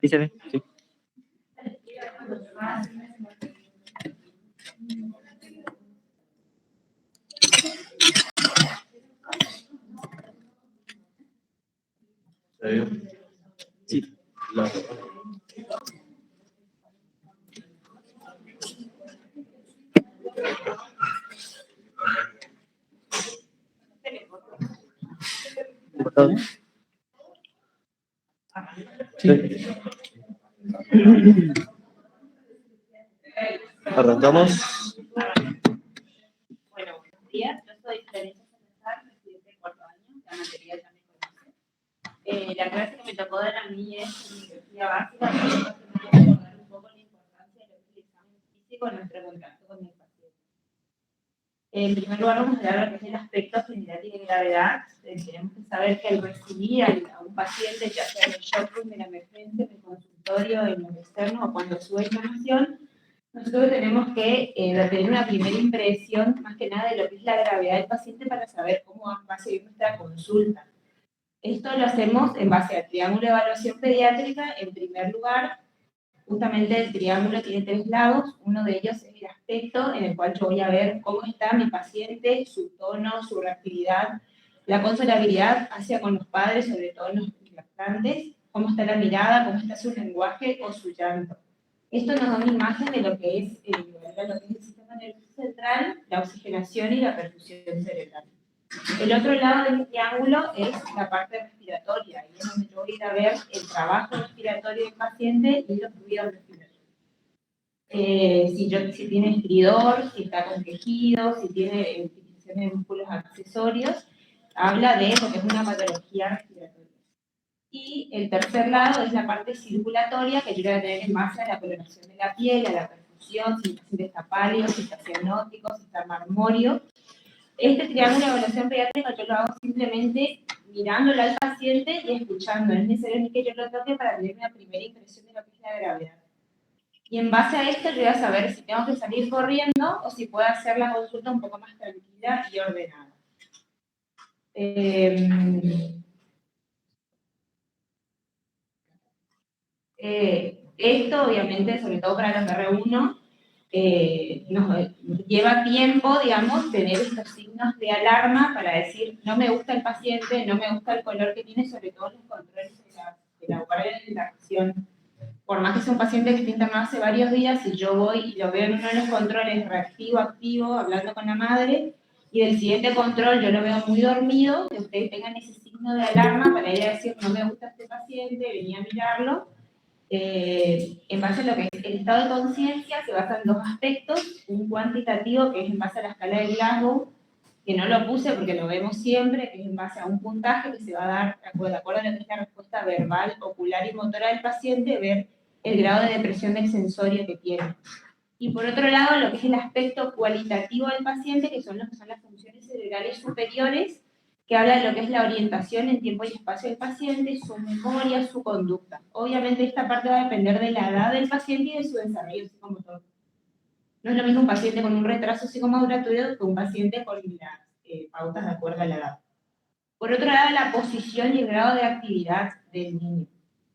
Sí se ve, sí. ¿Se vio? Sí. ¿Cortado? Sí. Arrancamos. Bueno, buenos días. Yo soy Florencia Salazar, estudiante de cuarto año. La materia ya me conoce. La clase que me tocó dar a mí es biología básica, pero me voy a recordar un poco la importancia de lo que es el examen físico en nuestro contacto con el paciente. En primer lugar, vamos a hablar de lo que es el aspecto general y de gravedad. Tenemos que saber que al recibir a un paciente, ya sea en el shock room, en la emergencia, en el consultorio, en lo externo o cuando sube inflamación, nosotros tenemos que tener una primera impresión, más que nada, de lo que es la gravedad del paciente para saber cómo va a seguir nuestra consulta. Esto lo hacemos en base al triángulo de evaluación pediátrica. En primer lugar, justamente el triángulo tiene 3 lados. Uno de ellos es el aspecto en el cual yo voy a ver cómo está mi paciente, su tono, su reactividad, la consolabilidad hacia con los padres, sobre todo en los lactantes, cómo está la mirada, cómo está su lenguaje o su llanto. Esto nos da una imagen de lo que es el sistema nervioso central, la oxigenación y la perfusión cerebral. El otro lado del triángulo es la parte respiratoria, y es donde yo voy a ir a ver el trabajo respiratorio del paciente y los ruidos respiratorios. Si tiene estridor, si está con quejidos, si tiene utilización de músculos accesorios, habla de lo que es una patología respiratoria. Y el tercer lado es la parte circulatoria, que yo voy a tener en base a la coloración de la piel, a la perfusión, si el paciente está pálido, si está cianótico, si está marmóreo. Este triángulo de evaluación pediátrica yo lo hago simplemente mirándolo al paciente y escuchando. No es necesario ni que yo lo toque para tener una primera impresión de lo que es la gravedad. Y en base a esto yo voy a saber si tengo que salir corriendo o si puedo hacer la consulta un poco más tranquila y ordenada. Esto, obviamente, sobre todo para los R1, nos lleva tiempo, digamos, tener estos signos de alarma para decir, no me gusta el paciente, no me gusta el color que tiene, sobre todo los controles de la guardia de la acción. Por más que sea un paciente que está internado hace varios días, si yo voy y lo veo en uno de los controles reactivo, activo, hablando con la madre, y del siguiente control yo lo veo muy dormido, que ustedes tengan ese signo de alarma para ir a decir, no me gusta este paciente, venía a mirarlo. En base a lo que es el estado de conciencia, se basa en 2 aspectos: un cuantitativo, que es en base a la escala de Glasgow, que no lo puse porque lo vemos siempre, que es en base a un puntaje que se va a dar de acuerdo a lo que es la respuesta verbal, ocular y motora del paciente, ver el grado de depresión del sensorio que tiene. Y por otro lado, lo que es el aspecto cualitativo del paciente, que son las funciones cerebrales superiores, que habla de lo que es la orientación en tiempo y espacio del paciente, su memoria, su conducta. Obviamente esta parte va a depender de la edad del paciente y de su desarrollo psicomotor. No es lo mismo un paciente con un retraso psicomaduratorio que un paciente con las pautas de acuerdo a la edad. Por otro lado, la posición y el grado de actividad del niño.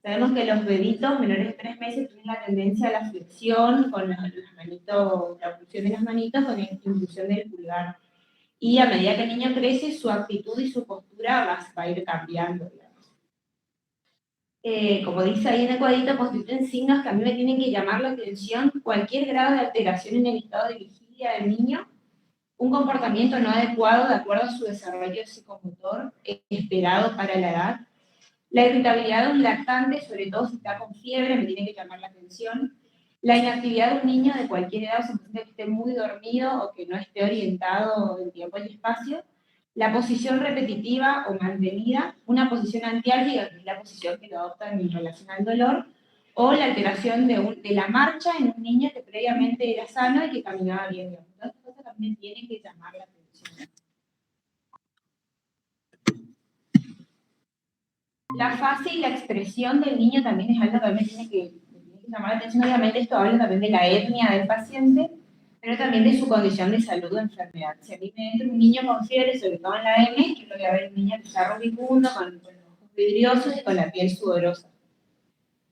Sabemos que los bebitos menores de 3 meses tienen la tendencia a la flexión, con las manitos, la función de las manitos, con la inclusión del pulgar. Y a medida que el niño crece, su actitud y su postura va a ir cambiando, digamos. Como dice ahí en el cuadrito, constituyen signos que a mí me tienen que llamar la atención: cualquier grado de alteración en el estado de vigilia del niño, un comportamiento no adecuado de acuerdo a su desarrollo psicomotor esperado para la edad, la irritabilidad de un lactante, sobre todo si está con fiebre, me tiene que llamar la atención, la inactividad de un niño de cualquier edad, o sea, que esté muy dormido o que no esté orientado en tiempo y espacio, la posición repetitiva o mantenida, una posición antiálgica, que es la posición que lo adoptan en relación al dolor, o la alteración de la marcha en un niño que previamente era sano y que caminaba bien. Entonces, estas cosas también tienen que llamar la atención. La fase y la expresión del niño también es algo que a mí me tiene que llamar la atención. Obviamente esto habla también de la etnia del paciente, pero también de su condición de salud o enfermedad. Si a mí me entra un niño con fiebre, sobre todo en la M, yo lo voy a ver un niño que está rubicundo, con los ojos vidriosos y con la piel sudorosa.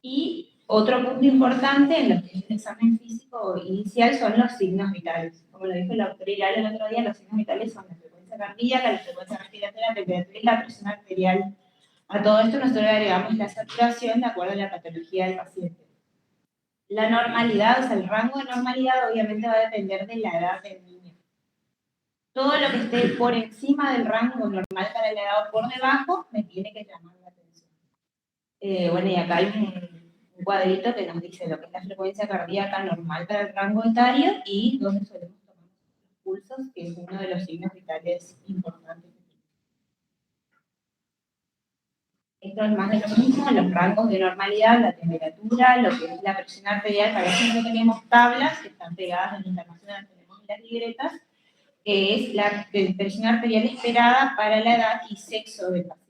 Y otro punto importante en lo que es el examen físico inicial son los signos vitales. Como lo dijo el doctor Hilal el otro día, los signos vitales son la frecuencia cardíaca, la frecuencia respiratoria, la temperatura y la presión arterial. A todo esto nosotros le agregamos la saturación de acuerdo a la patología del paciente. La normalidad, o sea, el rango de normalidad obviamente va a depender de la edad del niño. Todo lo que esté por encima del rango normal para la edad o por debajo me tiene que llamar la atención. Bueno, y acá hay un cuadrito que nos dice lo que es la frecuencia cardíaca normal para el rango etario y dónde solemos tomar los pulsos, que es uno de los signos vitales importantes. Esto es más de lo mismo, los rangos de normalidad, la temperatura, lo que es la presión arterial. Para eso no tenemos tablas que están pegadas en la internacional, tenemos en las libretas, que es la presión arterial esperada para la edad y sexo del paciente.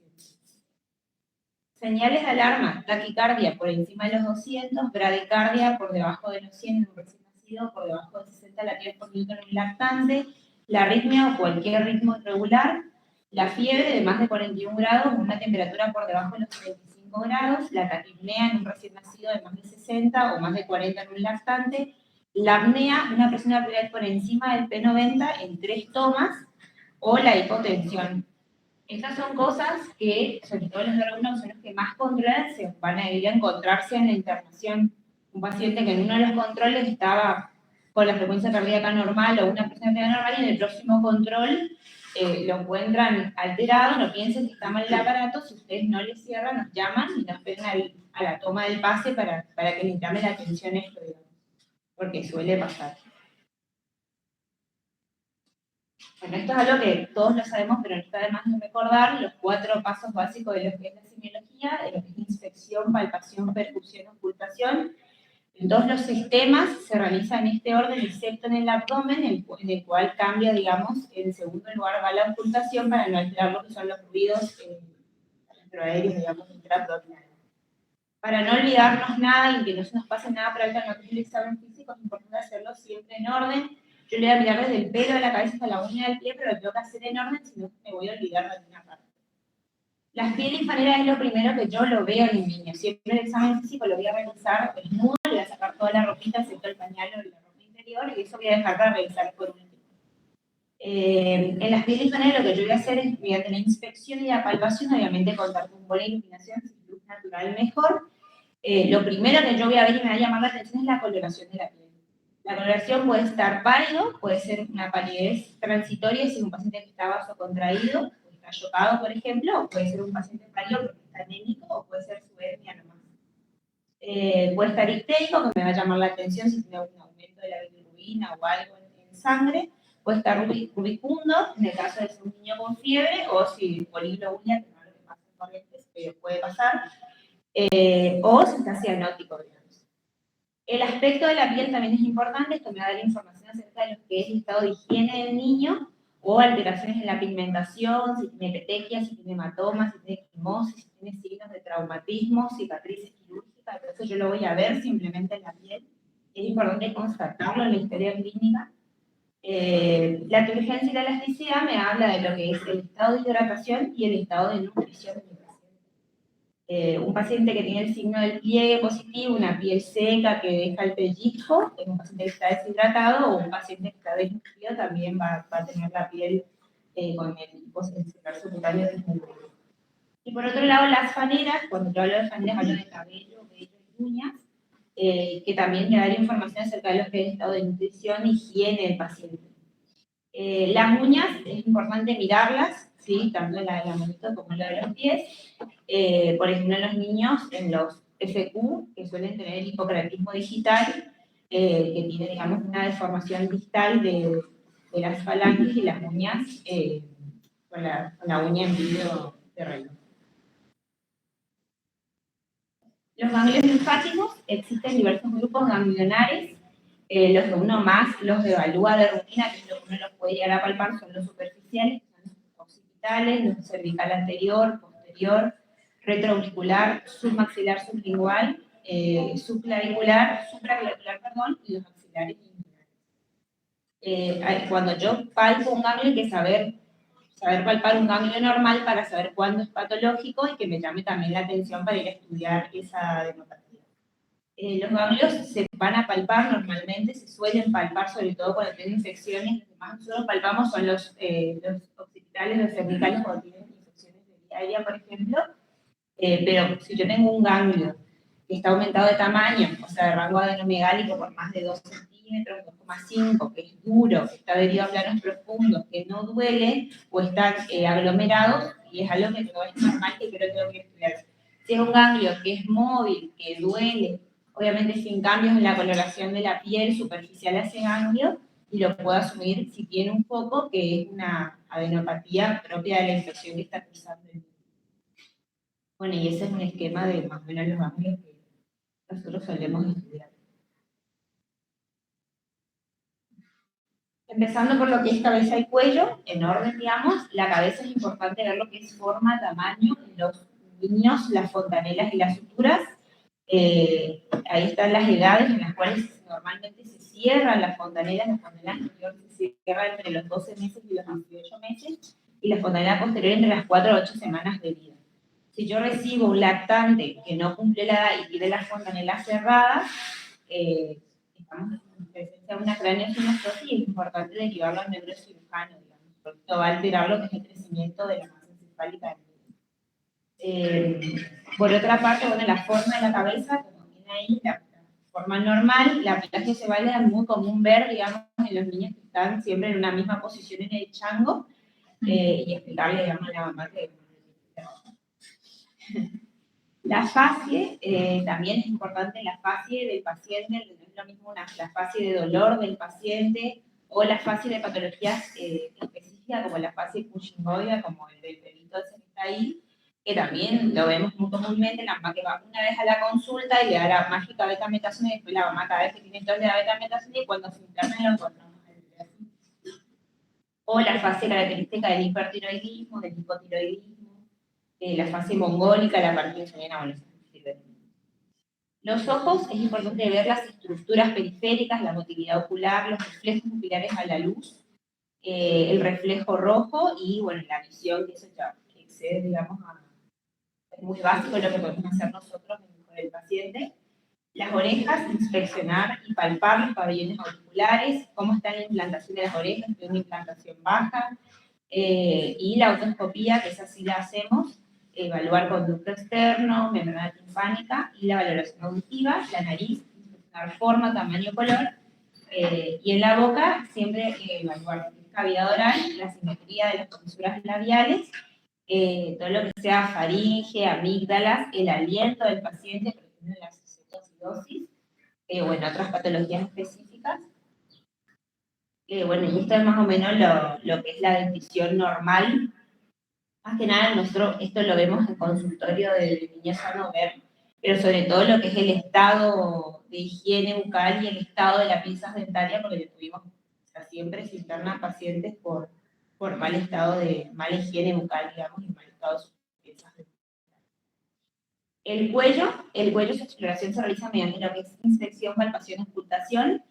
Señales de alarma: taquicardia por encima de los 200, bradicardia por debajo de los 100 en un recién nacido, por debajo de 60 latidos por minuto en un lactante, la arritmia o cualquier ritmo irregular, la fiebre de más de 41 grados, una temperatura por debajo de los 35 grados, la taquipnea en un recién nacido de más de 60 o más de 40 en un lactante, la apnea, una presión arterial por encima del P90 en 3 tomas, o la hipotensión. Estas son cosas que, sobre todo los de algunos, son los que más controlan, se van a ir a encontrarse en la internación. Un paciente que en uno de los controles estaba con la frecuencia cardíaca normal o una presión arterial normal, y en el próximo control lo encuentran alterado. No piensen que está mal el aparato, si ustedes no les cierran, nos llaman y nos esperan a la toma del pase para que les llame la atención esto, digamos, porque suele pasar. Bueno, esto es algo que todos lo sabemos, pero no está de más de recordar los 4 pasos básicos de lo que es la semiología, de lo que es inspección, palpación, percusión, ocultación. En todos los sistemas se realiza en este orden, excepto en el abdomen, en el cual cambia, digamos, en segundo lugar va la ocultación para no alterar lo que son los ruidos introaéreos, digamos, intraabdominales. Para no olvidarnos nada y que no se nos pase nada para el no examen físico, es importante hacerlo siempre en orden. Yo le voy a mirar desde el pelo de la cabeza hasta la uña del pie, pero lo tengo que hacer en orden, si no me voy a olvidar de alguna parte. Las pieles infaneras es lo primero que yo lo veo en el niño. Siempre el examen físico lo voy a revisar desnudo, le voy a sacar toda la ropita, excepto el pañal o la ropa interior, y eso voy a dejar para revisar por último. En las pieles infaneras lo que yo voy a hacer es, mediante la inspección y la palpación, obviamente contar con buena iluminación, si es luz natural mejor. Lo primero que yo voy a ver y me va a llamar la atención es la coloración de la piel. La coloración puede estar pálido, puede ser una palidez transitoria si es un paciente que está vasocontraído, o está chocado, por ejemplo, o puede ser un paciente pálido porque está anémico, o puede ser su hernia nomás. Puede estar histérico, que me va a llamar la atención si tiene un aumento de la bilirrubina o algo en sangre. Puede estar rubicundo, en el caso de ser un niño con fiebre, o si poliglobina, que no es lo que pasa en corrientes, pero puede pasar. O si está cianótico, digamos. El aspecto de la piel también es importante, esto me va a dar información acerca de lo que es el estado de higiene del niño, o alteraciones en la pigmentación, si tiene petequias, si tiene hematomas, si tiene quimosis, si tiene signos de traumatismo, cicatrices quirúrgicas. Todo eso yo lo voy a ver simplemente en la piel. Es importante constatarlo en la historia clínica. La turgencia y la elasticidad me habla de lo que es el estado de hidratación y el estado de nutrición del paciente. Un paciente que tiene el signo del pliegue positivo, una piel seca que deja el pellizco, es un paciente que está deshidratado, o un paciente que está desnutrido también va a tener la piel con el celular subcutáneo desnutrido. Y por otro lado, las faneras, cuando yo hablo de faneras, hablo de cabello, vello y uñas, que también me da información acerca de lo que es el estado de nutrición y higiene del paciente. Las uñas, es importante mirarlas, ¿sí? Tanto la de la manito como la de los pies. Por ejemplo, en los niños, en los FQ, que suelen tener el hipocratismo digital, que tiene, digamos, una deformación distal de las falanges y las uñas, con la uña en vidrio de reino. Los ganglios linfáticos, existen diversos grupos ganglionares. Los que uno más los evalúa de rutina, que es lo que uno los puede llegar a palpar, son los superficiales, que son los occipitales, los cervical anterior, posterior, retroauricular, submaxilar, sublingual, supraclavicular, y los maxilares inguinales. Cuando yo palpo un ganglio hay que saber palpar un ganglio normal para saber cuándo es patológico y que me llame también la atención para ir a estudiar esa denopatía. Los ganglios se van a palpar normalmente, se suelen palpar sobre todo cuando tienen infecciones. Los que más nosotros palpamos son los occipitales, los cervicales cuando tienen infecciones de diaria, por ejemplo. Pero si yo tengo un ganglio que está aumentado de tamaño, o sea, de rango adenomegálico por más de 2 centímetros, 2,5, que es duro, que está adherido a planos profundos, que no duele, o están aglomerados, y es algo que no es normal, que creo que tengo que estudiar. Si es un ganglio que es móvil, que duele, obviamente sin cambios en la coloración de la piel superficial a ese ganglio, y lo puedo asumir si tiene un foco que es una adenopatía propia de la infección que está cruzando el. Bueno, y ese es un esquema de más o menos los ganglios que nosotros solemos estudiar. Empezando por lo que es cabeza y cuello, en orden, digamos, la cabeza es importante ver lo que es forma, tamaño, en los niños, las fontanelas y las suturas. Ahí están las edades en las cuales normalmente se cierran las fontanelas anteriores se cierran entre los 12 meses y los 18 meses, y la fontanela posterior entre las 4 a 8 semanas de vida. Si yo recibo un lactante que no cumple la edad y tiene las fontanelas cerradas, estamos en presencia de una craneosinostosis y es importante derivarlo al neurocirujano, digamos, porque esto va a alterar lo que es el crecimiento de la masa encefálica. Por otra parte, bueno, la forma de la cabeza, como tiene ahí, la forma normal, la plagia cesárea es muy común ver, digamos, en los niños que están siempre en una misma posición en el chango, y explicarle, digamos, a la mamá que la fascie, también es importante la fascie del paciente, no es lo mismo la fascie de dolor del paciente o la fascie de patologías específicas como la fascie cushingoidea, como el del pelito ese que está ahí, que también lo vemos muy comúnmente, la mamá que va una vez a la consulta y le da la mágica betametasona y después la mamá cada vez que tiene tos le da betametasona y cuando se interna lo encontramos. O la fascie característica del hipertiroidismo, del hipotiroidismo, la fase mongólica, la parkinsoniana, bueno, los ojos, es importante ver las estructuras periféricas, la motilidad ocular, los reflejos pupilares a la luz, el reflejo rojo y, bueno, la visión, que eso ya excede, digamos, es muy básico lo que podemos hacer nosotros con el paciente. Las orejas, inspeccionar y palpar los pabellones auriculares, cómo está la implantación de las orejas, si hay una implantación baja, y la otoscopía, que esa sí la hacemos, evaluar conducto externo, membrana timpánica y la valoración auditiva, la nariz, inspeccionar forma, tamaño, color, y en la boca siempre evaluar la cavidad oral, la simetría de las comisuras labiales, todo lo que sea faringe, amígdalas, el aliento del paciente, por ejemplo, en la cetoacidosis, o en otras patologías específicas. Bueno, y esto es más o menos lo que es la dentición normal. Más que nada, nosotros esto lo vemos en consultorio del niño sano ver, pero sobre todo lo que es el estado de higiene bucal y el estado de la piezas dentaria, porque le tuvimos, o sea, siempre se internan pacientes por mal estado de mala higiene bucal, digamos, y mal estado de sus piezas dentarias. El cuello, su exploración se realiza mediante lo que es inspección, palpación, ocultación.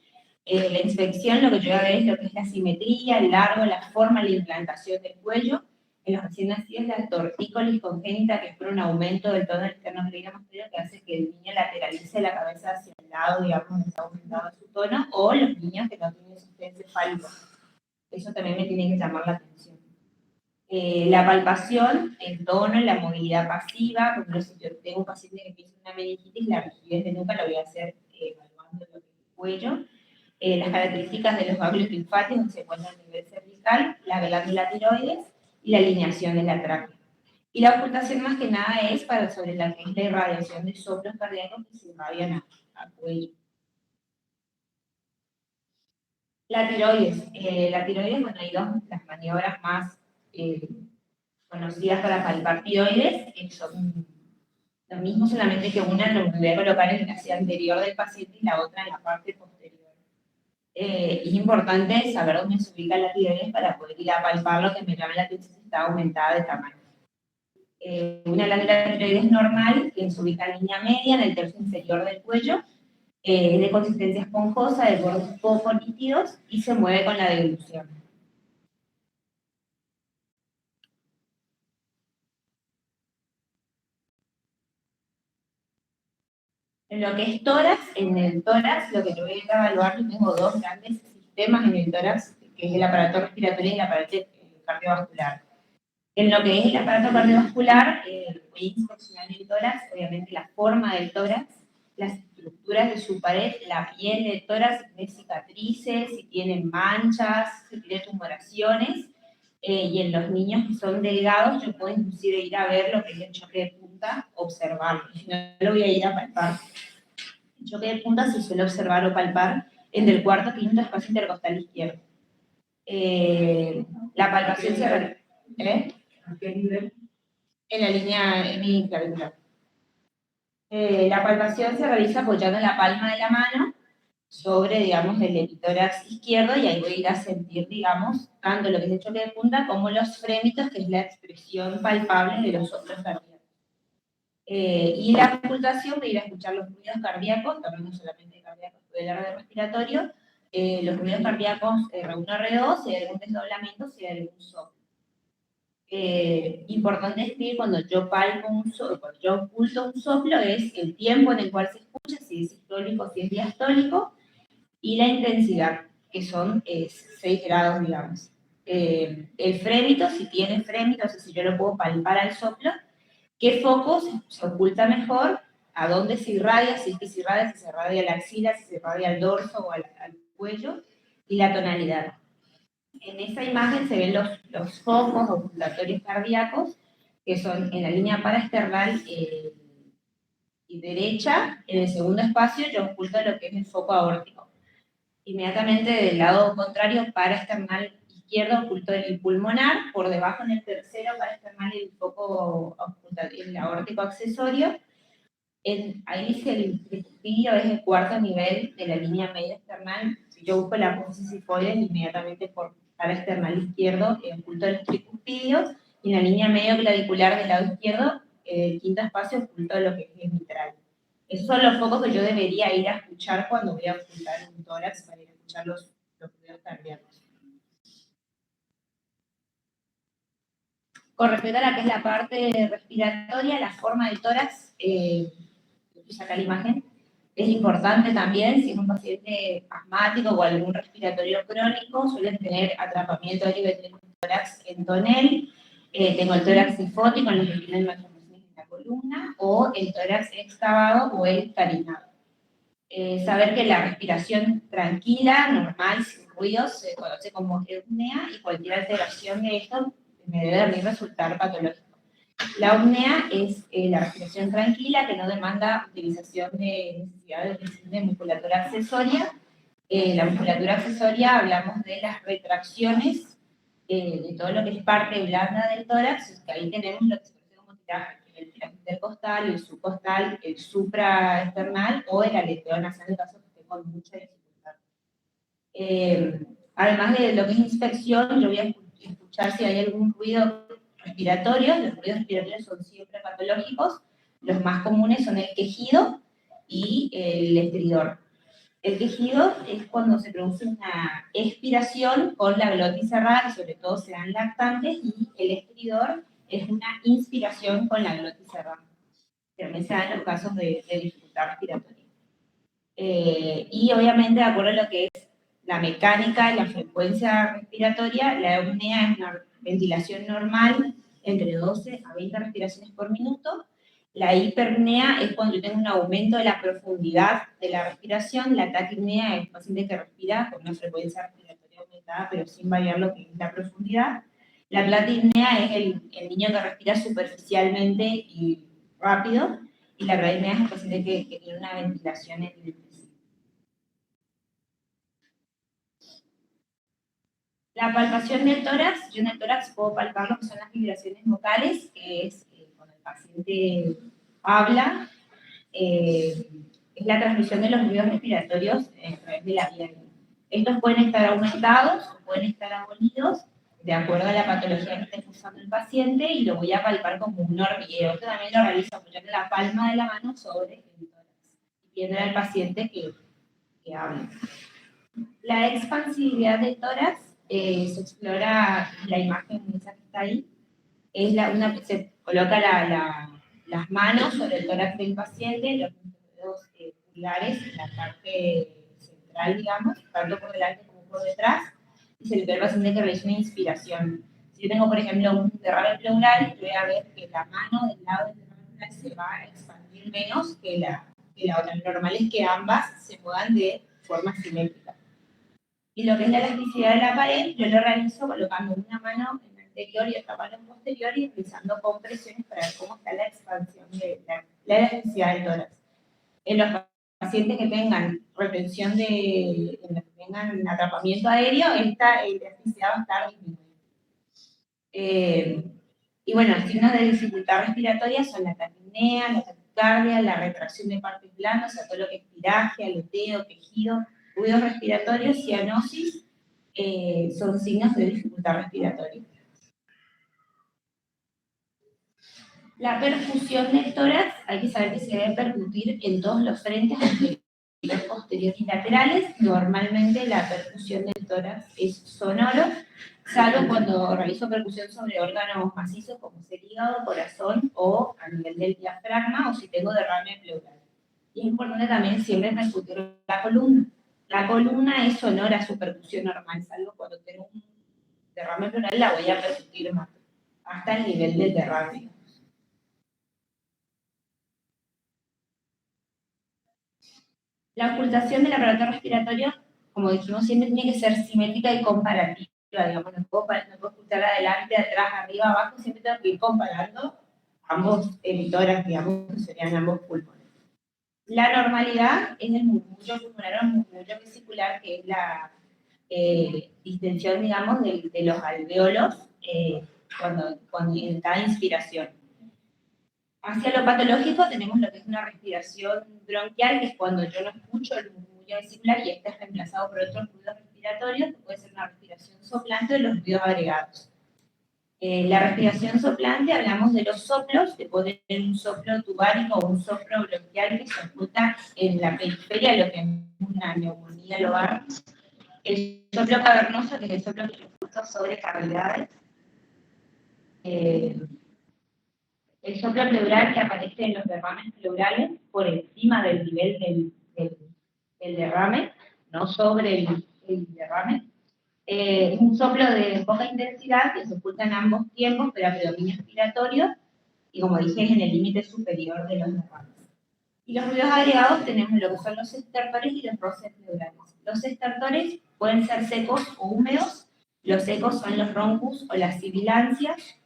La inspección, lo que yo voy a ver es lo que es la simetría, el largo, la forma, la implantación del cuello. En los recién nacidos, la tortícolis congénita, que es por un aumento del tono externo posterior, que hace que el niño lateralice la cabeza hacia el lado, digamos, está aumentado su tono, o los niños que no tienen sustento encefálico. Eso también me tiene que llamar la atención. La palpación, el tono, la movilidad pasiva, por ejemplo, si yo tengo un paciente que tiene una meningitis, la rigidez de nuca lo voy a hacer evaluando el cuello. Las características de los ganglios linfáticos, donde se encuentra el nivel cervical, la glándula tiroides y la alineación de la tráquea. Y la ocultación más que nada es para sobre la que es la irradiación de soplos cardíacos que se irradian a cuello. La tiroides, bueno, hay dos, las maniobras más conocidas para palpar tiroides, que son lo mismo, solamente que una lo voy a colocar en la silla anterior del paciente y la otra en la parte posterior. Es importante saber dónde se ubica la tiroides para poder ir a palparlo, que me llame la atención si está aumentada de tamaño. Una glándula tiroides normal, que se ubica en línea media, en el tercio inferior del cuello, es de consistencia esponjosa, de bordes poco nítidos y se mueve con la deglución. En lo que es tórax, en el tórax lo que yo voy a evaluar, yo tengo dos grandes sistemas en el tórax, que es el aparato respiratorio y el aparato cardiovascular. En lo que es el aparato cardiovascular, voy a inspeccionar el tórax, obviamente la forma del tórax, las estructuras de su pared, la piel del tórax, si tiene cicatrices, si tiene manchas, si tiene tumoraciones, y en los niños que son delgados, yo puedo inclusive ir a ver lo que es el choque de punta, observarlo, si no lo voy a ir a palpar. El choque de punta se suele observar o palpar en el cuarto quinto espacio intercostal izquierdo. La palpación se realiza. ¿A qué nivel? En la línea hemiclavicular. La palpación se realiza apoyando la palma de la mano sobre, digamos, el epitórax izquierdo y ahí voy a ir a sentir, digamos, tanto lo que es el choque de punta como los frémitos, que es la expresión palpable de los soplos cardíacos. Y la ocultación, voy a ir a escuchar los ruidos cardíacos, también no solamente cardíacos, puede hablar de respiratorio, los ruidos cardíacos R1, R2, si hay algún desdoblamiento, si hay algún soplo. Importante decir cuando yo palpo un soplo, cuando yo oculto un soplo, es el tiempo en el cual se escucha, si es sistólico, si es diastólico, y la intensidad, que son 6 grados, digamos. El frémito, si tiene frémito, o sea, si yo lo puedo palpar al soplo, qué foco se oculta mejor, a dónde se irradia, si es que se irradia a la axila, si se irradia al dorso o al cuello, y la tonalidad. En esa imagen se ven los focos ocultatorios cardíacos, que son en la línea paraesternal y derecha. En el segundo espacio yo oculto lo que es el foco aórtico. Inmediatamente del lado contrario, paraesternal izquierdo, oculto el pulmonar. Por debajo en el tercero, paraesternal, el foco el aórtico accesorio. Ahí dice el tricuspidio, es el cuarto nivel de la línea media external. Si yo busco la apófisis sifoides, inmediatamente por paraesternal izquierdo, oculto los tricuspidios, y en la línea medio clavicular del lado izquierdo, el quinto espacio, oculto lo que es el mitral. Esos son los focos que yo debería ir a escuchar cuando voy a ocultar un tórax para ir a escuchar los ruidos cardíacos. Con respecto a la que es la parte respiratoria, la forma del tórax, sacar la imagen, es importante también, si es un paciente asmático o algún respiratorio crónico, suelen tener atrapamiento de nivel de tórax en tonel, tengo el tórax sifótico en los que tienen malformaciones en la columna, o el tórax excavado o el carinado. Saber que la respiración tranquila, normal, sin ruidos, se conoce como eupnea, y cualquier alteración de esto me debe a mí resultar patológico. La apnea es la respiración tranquila que no demanda utilización de necesidad de musculatura accesoria. La musculatura accesoria hablamos de las retracciones de todo lo que es parte blanda del tórax, que ahí tenemos lo que se conoce como tiraje, el tiraje intercostal, el subcostal, el supraesternal o el aleteo nasal en caso que esté con mucha dificultad. Además de lo que es inspección, yo voy a escuchar si hay algún ruido respiratorio. Los ruidos respiratorios son siempre patológicos. Los más comunes son el quejido y el estridor. El quejido es cuando se produce una expiración con la glotis cerrada, que sobre todo se dan lactantes, y el estridor es una inspiración con la glotis cerrada. También se dan en los casos de dificultad respiratoria. Y obviamente, de acuerdo a lo que es la mecánica y la frecuencia respiratoria, la eupnea es una ventilación normal entre 12 a 20 respiraciones por minuto. La hiperpnea es cuando yo tengo un aumento de la profundidad de la respiración. La taquipnea es un paciente que respira con una frecuencia respiratoria aumentada, pero sin variar lo que es la profundidad. La platipnea es el niño que respira superficialmente y rápido. Y la bradipnea es el paciente que tiene una ventilación en la palpación del tórax. Yo en el tórax puedo palpar lo que son las vibraciones vocales, que es cuando el paciente habla, es la transmisión de los ruidos respiratorios a través de la vía. Estos pueden estar aumentados o pueden estar abolidos de acuerdo a la patología que esté cursando el paciente, y lo voy a palpar como un hormigueo. Esto también lo realizo apoyando la palma de la mano sobre el tórax y pidiendo al paciente que hable. La expansibilidad del tórax se explora la imagen esa que está ahí. Se coloca las manos sobre el tórax del paciente, los dedos pulgares en la parte central, digamos, tanto por delante como por detrás, y se le pide al paciente que realice una inspiración. Si yo tengo, por ejemplo, un derrame pleural, yo voy a ver que la mano del lado del derrame pleural se va a expandir menos que la otra. Lo normal es que ambas se muevan de forma simétrica. Y lo que es la elasticidad de la pared, yo lo realizo colocando una mano en el anterior y otra mano en posterior y realizando compresiones para ver cómo está la expansión de la elasticidad del tórax. En los pacientes que tengan retención en los que tengan atrapamiento aéreo, esta elasticidad va a estar disminuida. Y bueno, los signos de dificultad respiratoria son la taquipnea, la taquicardia, la retracción de partes blandas, o sea, todo lo que es piraje, aleteo, quejido, ruidos respiratorios, cianosis, son signos de dificultad respiratoria. La perfusión del tórax, hay que saber que se debe percutir en todos los frentes anterior, posterior y laterales. Normalmente la percusión del tórax es sonoro, salvo cuando realizo percusión sobre órganos macizos como es el hígado, corazón o a nivel del diafragma o si tengo derrame pleural. Y es importante también siempre percutir la columna. La columna es sonora a su percusión normal, salvo cuando tengo un derrame pleural la voy a percutir más, hasta el nivel del derrame. La ocultación del aparato respiratorio, como dijimos, siempre tiene que ser simétrica y comparativa. Digamos, no puedo ocultar adelante, atrás, arriba, abajo, siempre tengo que ir comparando ambos emisores, digamos, que serían ambos pulmones. La normalidad es el murmullo pulmonar o murmullo vesicular, que es la distensión, digamos, de los alvéolos cuando en cada inspiración. Hacia lo patológico tenemos lo que es una respiración bronquial, que es cuando yo no escucho el murmullo vesicular y este es reemplazado por otros ruidos respiratorios, que puede ser una respiración soplante o los ruidos agregados. La respiración soplante, hablamos de los soplos, de poder tener un soplo tubárico o un soplo bronquial que se oculta en la periferia, lo que es una neumonía lobar. El soplo cavernoso, que es el soplo que yo oculto sobre cavidades. El soplo pleural que aparece en los derrames pleurales por encima del nivel del derrame, no sobre el derrame. Es un soplo de poca intensidad que se oculta en ambos tiempos, pero a predominio expiratorio, y como dije, es en el límite superior de los derrames. Y los ruidos agregados tenemos lo que son los estertores y los roces pleurales. Los estertores pueden ser secos o húmedos. Los secos son los roncus o las sibilancias.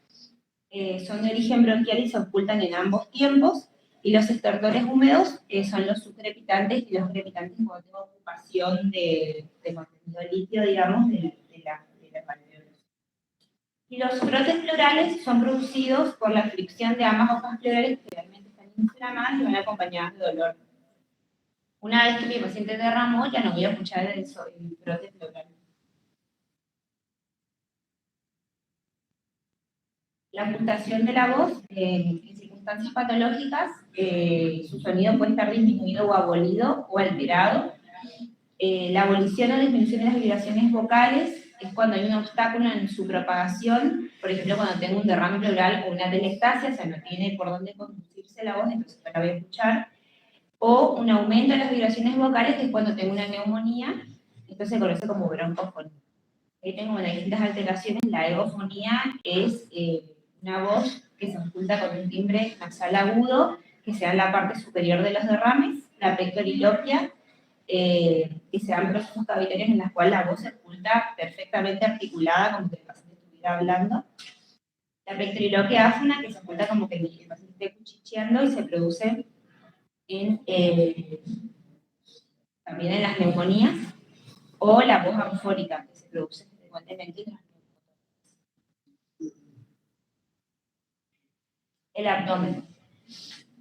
Son de origen bronquial y se ocultan en ambos tiempos, y los estertores húmedos son los subcrepitantes, y los crepitantes cuando tengo ocupación de contenido líquido, digamos, de las alvéolos. Y los brotes pleurales son producidos por la fricción de ambas hojas pleurales que realmente están inflamadas y van acompañadas de dolor. Una vez que mi paciente derramó, ya no voy a escuchar el brote pleural. La ocultación de la voz, en circunstancias patológicas, su sonido puede estar disminuido o abolido o alterado. La abolición o disminución de las vibraciones vocales es cuando hay un obstáculo en su propagación, por ejemplo, cuando tengo un derrame pleural o una telestasia, o sea, no tiene por dónde conducirse la voz, entonces no la voy a escuchar. O un aumento de las vibraciones vocales, que es cuando tengo una neumonía, esto se conoce como broncofonía. Ahí tengo distintas alteraciones. La egofonía es una voz que se oculta con un timbre nasal agudo, que se da en la parte superior de los derrames. La pectoriloquia, que se dan procesos cavitarios en las cuales la voz se oculta perfectamente articulada, como que el paciente estuviera hablando. La pectoriloquia áfona, que se oculta como que el paciente esté cuchicheando y se produce también en las neumonías. O la voz anfórica, que se produce frecuentemente en las neumonías. El abdomen.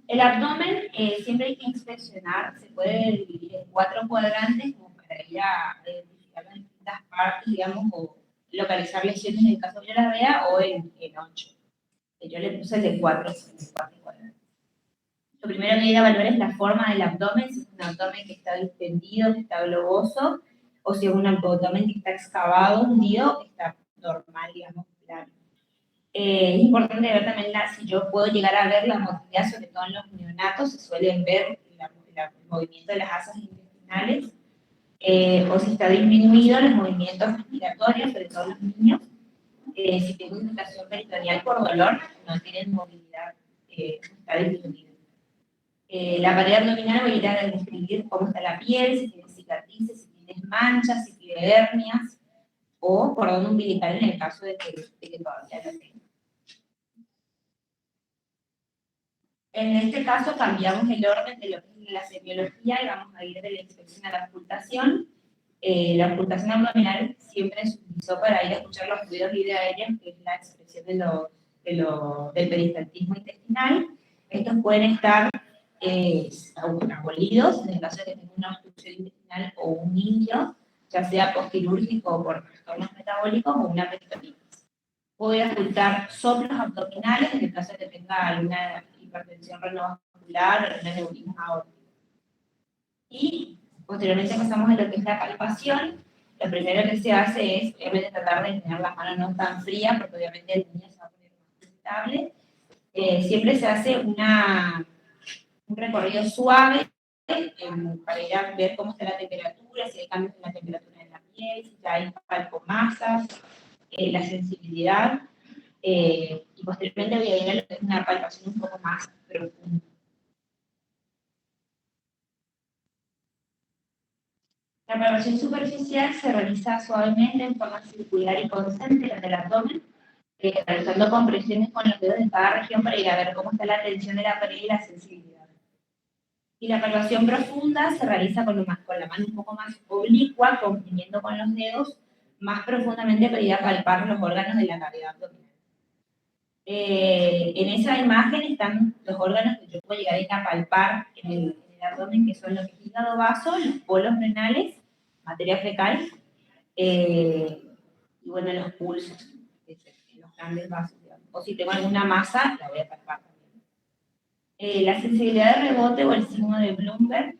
El abdomen siempre hay que inspeccionar, se puede dividir en 4 cuadrantes como para ir a identificar las distintas partes, digamos, o localizar lesiones en el caso que yo las vea, o en 8. Yo le puse el de 4 cuadrantes. Lo primero que hay que evaluar es la forma del abdomen, si es un abdomen que está distendido, que está globoso, o si es un abdomen que está excavado, hundido, que está normal, digamos, plano. Es importante ver también si yo puedo llegar a ver la motilidad, sobre todo en los neonatos, se suelen ver el el movimiento de las asas intestinales, o si está disminuido los movimientos respiratorios, sobre todo los niños. Si tengo irritación peritoneal por dolor, no tienen movilidad, está disminuida. La pared abdominal voy a ir a describir cómo está la piel, si tiene cicatrices, si tiene manchas, si tiene hernias, o cordón umbilical en el caso de que todavía lo tenga. En este caso cambiamos el orden de lo que es la semiología y vamos a ir de la inspección a la auscultación. La auscultación abdominal siempre se utilizó para ir a escuchar los ruidos videoaéreos, que es la expresión del peristaltismo intestinal. Estos pueden estar abolidos, en el caso de que tenga una obstrucción intestinal o un indio, ya sea postquirúrgico o por trastornos metabólicos o una peritonitis. Puedo auscultar soplos abdominales, en el caso de que tenga alguna hipertensión renovascular o algún aneurisma aórtico. Y posteriormente pasamos a lo que es la palpación. Lo primero que se hace es, obviamente, tratar de tener las manos no tan frías, porque obviamente el niño se va a poner más irritable. Siempre se hace un recorrido suave para ir a ver cómo está la temperatura, si hay cambios en la temperatura de la piel, si ya hay palpomasas, la sensibilidad. Y posteriormente voy a ir a lo que es una palpación un poco más profunda. La palpación superficial se realiza suavemente en forma circular y concéntrica del abdomen, realizando compresiones con los dedos de cada región para ir a ver cómo está la tensión de la pared y la sensibilidad. Y la palpación profunda se realiza con la mano un poco más oblicua, comprimiendo con los dedos más profundamente para ir a palpar los órganos de la cavidad abdominal. En esa imagen están los órganos que yo puedo llegar a ir a palpar en el abdomen, que son lo que es hígado vaso, los polos renales, materia fecal, y bueno, los pulsos, los grandes vasos, digamos. O si tengo alguna masa, la voy a palpar también. La sensibilidad de rebote o el signo de Bloomberg,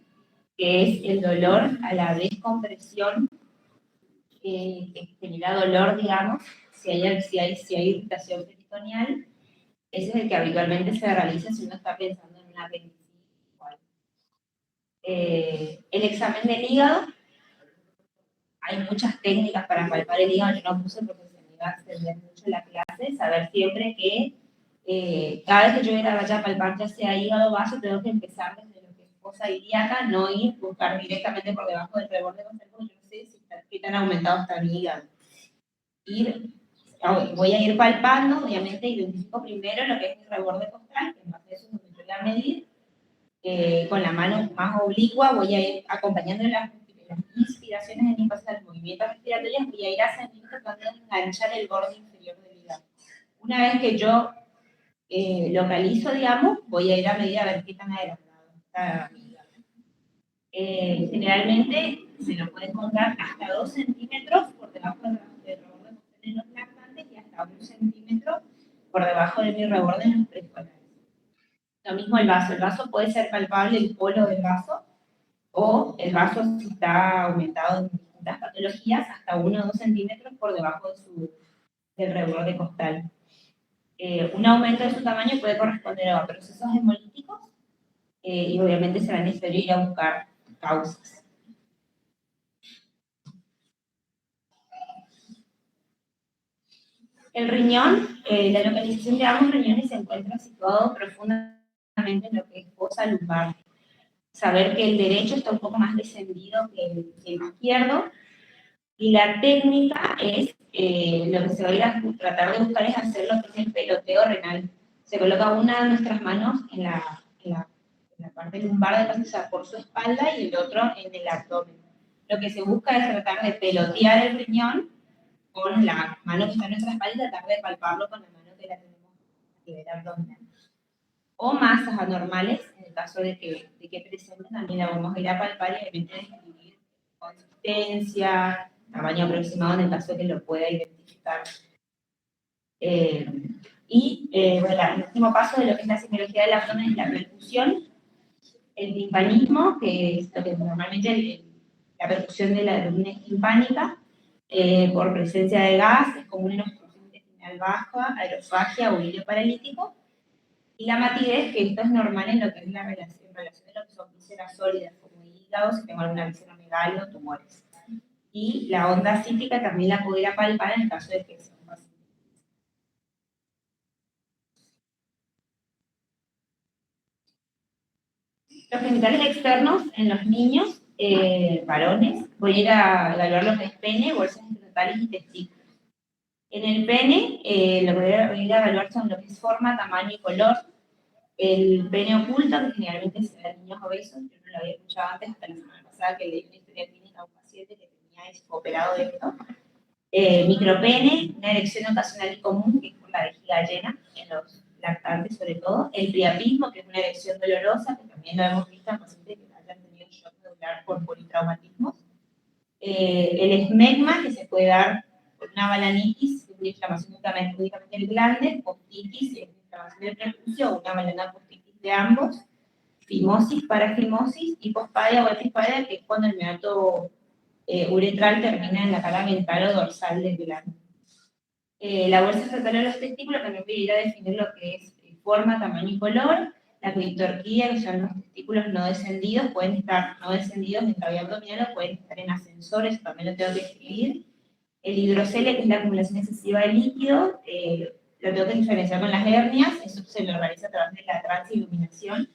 que es el dolor a la descompresión, que genera dolor, digamos, si hay irritación peritoneal. Ese es el que habitualmente se realiza si uno está pensando en una apendicitis. El examen del hígado. Hay muchas técnicas para palpar el hígado, yo no puse porque se me iba a extender mucho la clase. Saber siempre que cada vez que yo vaya a palpar, ya sea hígado o vaso, tengo que empezar desde lo que es fosa ilíaca, no ir a buscar directamente por debajo del reborde costal, porque yo no sé qué tan aumentado está mi hígado. Voy a ir palpando, obviamente identifico primero lo que es mi reborde costal, que en base a eso es lo que yo voy a medir. Con la mano más oblicua voy a ir acompañando las inspiraciones en mi paso, los movimientos respiratorios, voy a ir ascendiendo tratando de enganchar el borde inferior del hígado. Una vez que yo localizo, digamos, voy a ir a medir a ver qué tan adelantado está mi hígado. Generalmente se lo puede encontrar hasta 2 centímetros por debajo del reborde en los lactantes y hasta 1 centímetro por debajo de mi reborde en los preescolares. Lo mismo el vaso puede ser palpable el polo del vaso, o el vaso, si está aumentado en distintas patologías, hasta 1 o 2 centímetros por debajo del reborde costal. Un aumento de su tamaño puede corresponder a procesos hemolíticos y obviamente será necesario ir a buscar causas. El riñón, la localización de ambos riñones se encuentra situado profundamente en lo que es fosa lumbar. Saber que el derecho está un poco más descendido que el izquierdo, y la técnica es, lo que se va a ir a tratar de buscar es hacer lo que es el peloteo renal. Se coloca una de nuestras manos en la parte lumbar del paciente, o sea, por su espalda, y el otro en el abdomen. Lo que se busca es tratar de pelotear el riñón con la mano que está en nuestra espalda y tratar de palparlo con la mano que la tenemos a nivel abdominal. O masas anormales, en el caso de que presenten, también la vamos a ir a palpar y obviamente describir consistencia, tamaño aproximado en el caso de que lo pueda identificar. Bueno, el último paso de lo que es la semiología del abdomen es la percusión, el timpanismo, que es lo que normalmente la percusión de la columna timpánica, por presencia de gas, es común en obstrucción intestinal baja, aerofagia o hilo paralítico. Y la matidez, que esto es normal en lo que es la relación relación de lo que son vísceras sólidas como hígado, si tengo alguna visceromegalia o tumores. Y la onda cítica también la pudiera palpar en el caso de que sea un paciente. Los genitales externos en los niños, varones, voy a ir a evaluar lo que es pene, bolsas escrotales y testículos. En el pene, lo que voy a ir a evaluar son lo que es forma, tamaño y color. El pene oculto, que generalmente se da en niños obesos, yo no lo había escuchado antes hasta la semana pasada que leí una historia clínica a un paciente que tenía operado de esto. Micropene, una erección ocasional y común, que es por la vejiga llena, en los lactantes sobre todo. El priapismo, que es una erección dolorosa, que también lo hemos visto en pacientes que hayan tenido shock medular por politraumatismos. El esmegma, que se puede dar por una balanitis, una inflamación únicamente del glande, postitis, inflamación del prepucio, o una melena postitis de ambos. Fimosis, parafimosis, hipospadia o epispadia, que es cuando el meato uretral termina en la cara ventral o dorsal del glande. La bolsa estatal de los testículos también me irá a definir lo que es forma, tamaño y color. La clitorquía, que son los testículos no descendidos, pueden estar no descendidos en cavidad abdominal o pueden estar en ascensores, también lo tengo que escribir. El hidrocele, que es la acumulación excesiva de líquido, lo tengo que diferenciar con las hernias, eso se lo realiza a través de la transiluminación.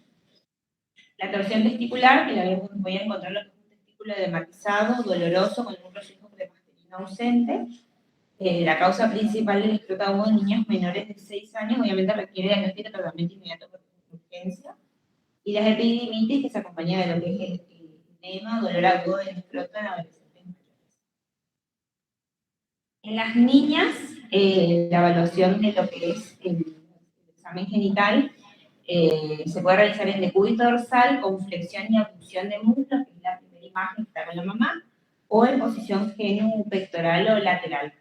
La torsión testicular, que la voy a encontrar lo que es un testículo dematizado, doloroso, con un rollo cremasтерino ausente. La causa principal del escroto en niños menores de 6 años obviamente requiere diagnóstico y tratamiento inmediato por urgencia. Y las epididimitis, que se acompaña de lo que es el edema, dolor agudo del escroto en adolescentes mayores. En las niñas, la evaluación de lo que es el examen genital se puede realizar en decúbito dorsal con flexión y abducción de muslos, que es la primera imagen que está con la mamá, o en posición genupectoral o lateral.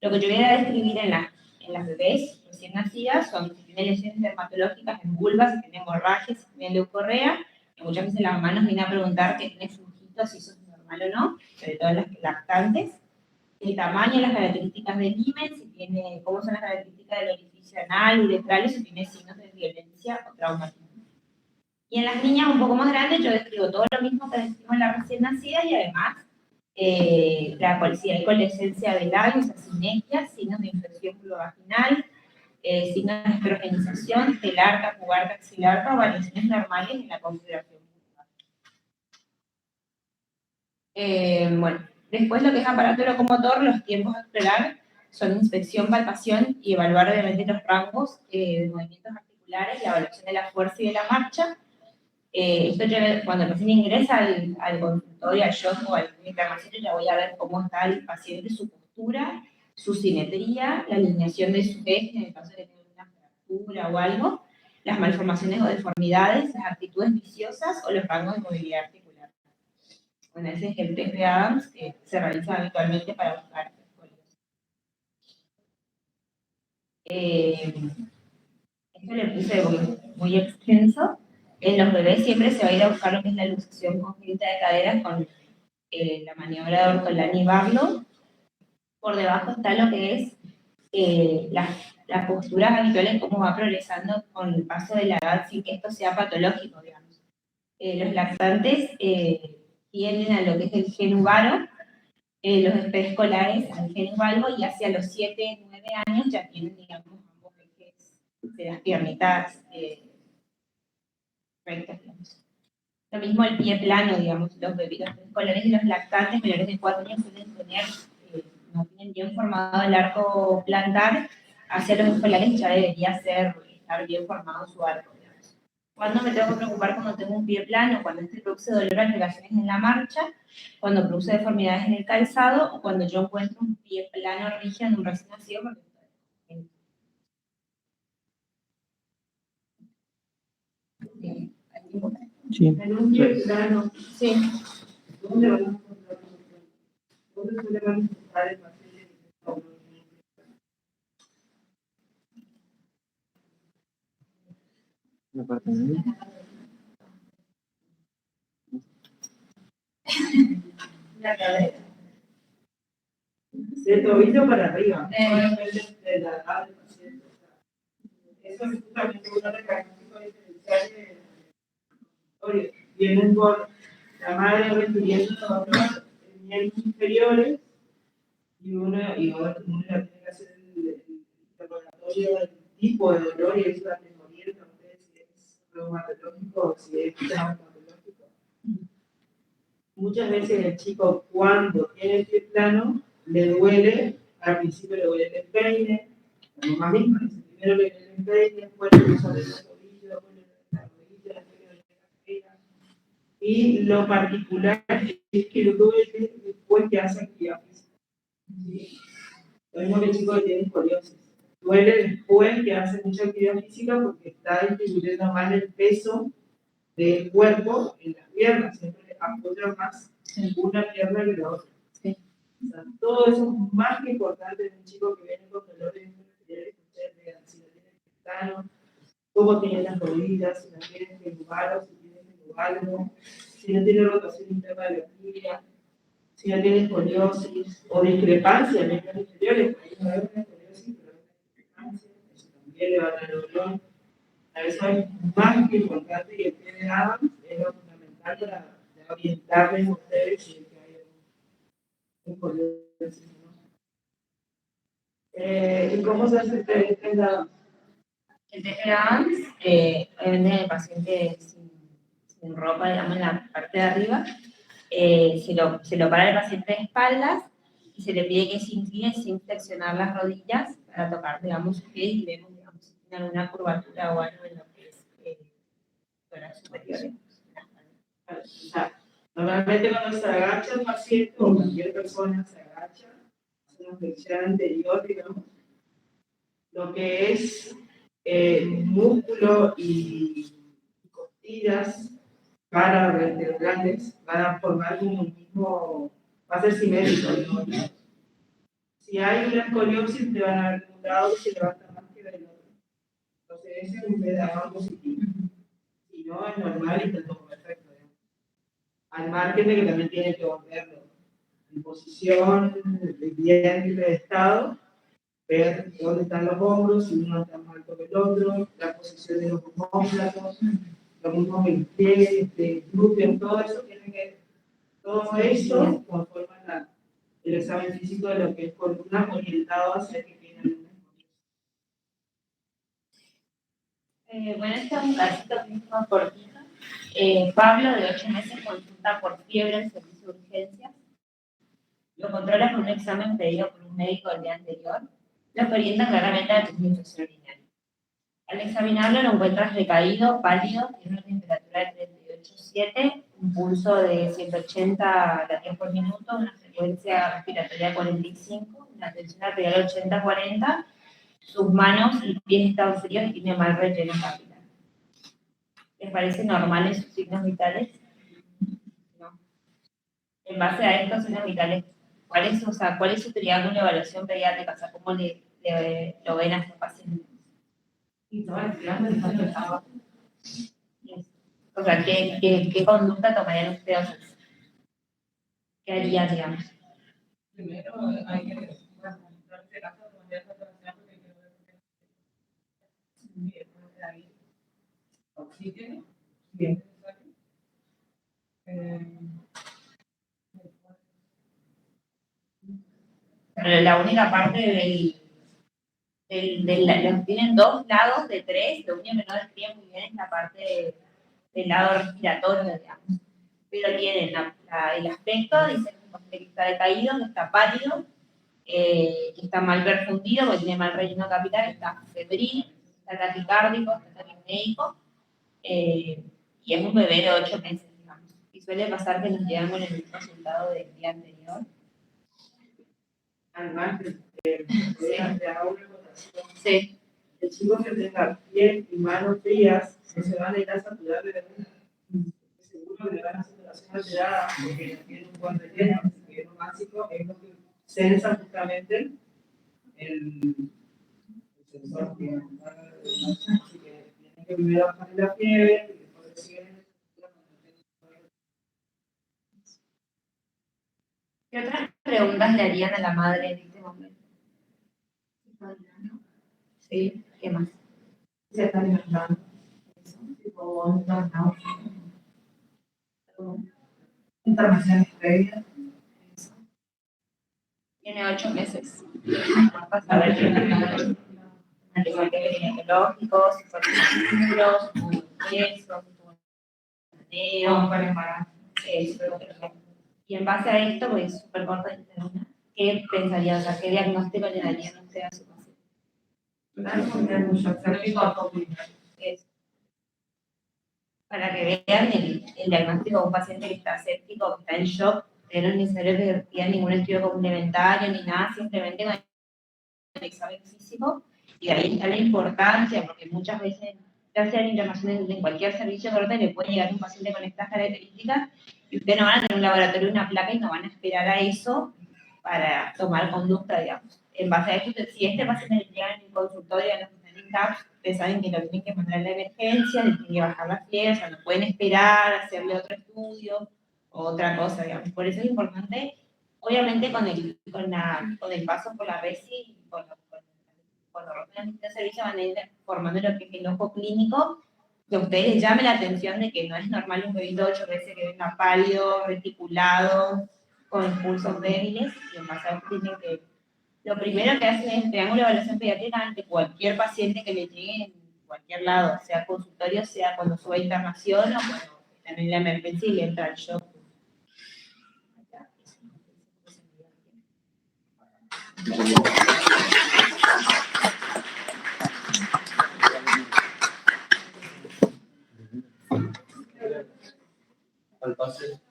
Lo que yo voy a describir en las bebés recién nacidas son si tienen lesiones dermatológicas en vulva, si tienen hemorragias, si tienen leucorrea, que muchas veces las mamás nos vienen a preguntar que tiene fungitos, si eso es normal o no, sobre todo las lactantes. El tamaño y las características del himen, si tiene, cómo son las características del orificio anal, uretral, si tiene signos de violencia o traumatismo. Y en las niñas un poco más grandes yo describo todo lo mismo que describo en las recién nacidas y además si hay coalescencia de labios, asinesias, signos de infección vulvovaginal, signos de estrogenización, telarca, pubarca, axilarca o variaciones normales en la configuración vulvar. Bueno, después lo que es aparato locomotor, los tiempos a explorar son inspección, palpación y evaluar obviamente los rangos de movimientos articulares, la evaluación de la fuerza y de la marcha. Esto cuando el paciente ingresa al consultorio, al shock o al internación, ya voy a ver cómo está el paciente, su postura, su simetría, la alineación de su eje, en el caso de que tenga una fractura o algo, las malformaciones o deformidades, las actitudes viciosas o los rangos de movilidad articular. Bueno, ese es el test de Adams que se realiza habitualmente para buscar escoliosis. Esto le puse muy extenso. En los bebés siempre se va a ir a buscar lo que es la luxación congénita de caderas con la maniobra de Ortolani y Barlow. Por debajo está lo que es las posturas habituales, cómo va progresando con el paso de la edad sin que esto sea patológico, digamos. Los lactantes tienden a lo que es el genuvaro, los preescolares al genuvalvo y hacia los 7, 9 años ya tienen, digamos, ambos ejes de las piernitas rectas, digamos. Lo mismo el pie plano, digamos, los bebitos escolares y los lactantes menores de 4 años suelen tener, no tienen bien formado el arco plantar, hacia los escolares ya debería estar bien formado su arco, digamos. ¿Cuándo me tengo que preocupar cuando tengo un pie plano? Cuando este produce dolor a alteraciones en la marcha, cuando produce deformidades en el calzado, o cuando yo encuentro un pie plano rígido en un recién nacido, porque Sí. En un pie plano, sí. ¿dónde vamos a encontrar? ¿Dónde se le va a encontrar el paciente? Una parte de ahí. La cadera. De tobillo para arriba. De la edad del paciente. Eso es justamente una característica diferencial de vienen por la madre refiriendo dolor en miembros inferiores y uno la tiene que hacer el interrogatorio del tipo de dolor y eso la tengo orienta a ustedes si es reumatológico o si es traumatológico. Muchas veces el chico cuando tiene el pie plano le duele, al principio le duele el empeine, la mamá misma dice, primero le duele el empeine, después le duele sobre la rodilla, después le duele la rodilla, después le duele la cadera. Y lo particular es que lo duele después que hace actividad física. ¿Sí? Lo mismo que el chico que tiene escoliosis. Duele después que hace mucha actividad física porque está distribuyendo más el peso del cuerpo en las piernas, siempre apoya más una pierna que la otra. Sí. O sea, todo eso es más que importante en un chico que viene con dolores musculares, si no tiene testano, cómo tiene las rodillas, si no tiene que lugar, si tiene que lugarlo, si no tiene rotación interna de la tibia, si no tiene escoliosis o discrepancia en miembros inferiores, ahí no hay una escoliosis, pero hay una discrepancia, eso también le va a dar dolor. A eso es más que importante y el que le daban es lo fundamental para orientarles a ustedes si es que hay un escoliosis, ¿no? ¿Y cómo se hace el test de Adams? El test de Adams, obviamente el paciente sin ropa, digamos, en la parte de arriba, se lo para el paciente de espaldas y se le pide que se incline sin flexionar las rodillas para tocar, digamos, sus pies y vemos, digamos, si tiene alguna curvatura o algo en lo que es zona superior. O sea, normalmente cuando se agacha el paciente o cualquier persona se agacha, hace una flexión anterior, digamos, lo que es músculo y costillas paravertebrales van a formar como un mismo, va a ser simétrico, ¿no? Si hay una escoliosis, te van a ver de un lado y se levanta más que del otro. Entonces, ese es un pedagón positivo. Si no, es normal y está todo perfecto. Al margen de que también tiene que volverlo en posición bien de estado, ver dónde están los hombros, si uno está más alto que el otro, la posición de los homóplatos, lo mismo que el pie, el glúteo, todo eso tiene que, todo eso conforma el examen físico de lo que es columna orientado hacia que tiene alguna Bueno, este es un casito mismo cortito. Pablo, de 8 meses, consulta por fiebre en servicio de urgencias. Lo controla con un examen pedido por un médico el día anterior. Lo orienta claramente a la infección urinaria. Al examinarlo lo encuentras recaído, pálido, tiene una temperatura de 38,7, un pulso de 180 latidos por minuto, una frecuencia respiratoria de 45, una tensión arterial 80-40, sus manos y pies están fríos y tiene mal relleno capilar. ¿Les parecen normales sus signos vitales? No. En base a estos signos vitales, ¿cuál es su triángulo de evaluación pediátrica? O sea, ¿cómo lo ven a este paciente? y todo el triángulo está pesado. O sea, ¿qué conducta tomarían ustedes? ¿Qué harían, digamos? Primero hay que darse caso de esa operación porque quiero ver que después de ahí oxígeno, si es necesario. Pero la única parte tienen 2 lados de 3, lo único que no describen muy bien es la parte del lado respiratorio, digamos. Pero tienen el aspecto, dicen que está decaído, que está pálido, que está mal perfundido, porque tiene mal relleno capilar, está febril, está taquicárdico, está taquipnéico, y es un bebé de 8 meses, digamos. Y suele pasar que nos llegan con el mismo resultado del día anterior. Al margen de una votación. Sí. El chico que tenga piel y manos frías no se van a ir a saturar de una. Seguro que le van a hacer saturación alterada porque tiene un buen relleno, que es lo básico, es lo que sensa justamente el sensor que así que tiene que primero bajar la fiebre y después siguen. ¿Qué otras preguntas le harían a la madre en este momento? Sí, ¿qué más? Se está alimentando. Tipo, no. Internaciones previas. Tiene 8 meses. Vas a ver que antecedentes ginecológicos, seguros, pesos, No, para embarazar. y en base a esto, pues súper corta de interna, ¿qué pensaría? O sea, ¿qué diagnóstico le darían usted a su paciente? Es para que vean el diagnóstico de un paciente que está séptico, que está en shock, que no es necesario que pida ningún estudio complementario ni nada, simplemente con el examen físico, y ahí está la importancia, porque muchas veces, ya sea en internaciones en cualquier servicio corte, le puede llegar un paciente con estas características, y ustedes no van a tener un laboratorio, una placa, y no van a esperar a eso para tomar conducta, digamos. En base a esto, si este paciente le llega en el consultorio a los CAPS, ustedes saben que lo tienen que mandar a la emergencia, le tienen que bajar la fiebre, o sea, no pueden esperar, hacerle otro estudio, o otra cosa, digamos. Por eso es importante, obviamente con el paso por la RESI, cuando rompen el servicio van a ir formando lo que es el ojo clínico, que a ustedes les llame la atención de que no es normal un bebito de 8 meses que venga pálido, reticulado, con pulsos débiles, y en base a eso tienen que... Lo primero que hacen es triángulo de evaluación pediátrica ante cualquier paciente que le llegue en cualquier lado, sea consultorio, sea cuando sube internación o cuando están en la emergencia y le entra el shock. Al pase.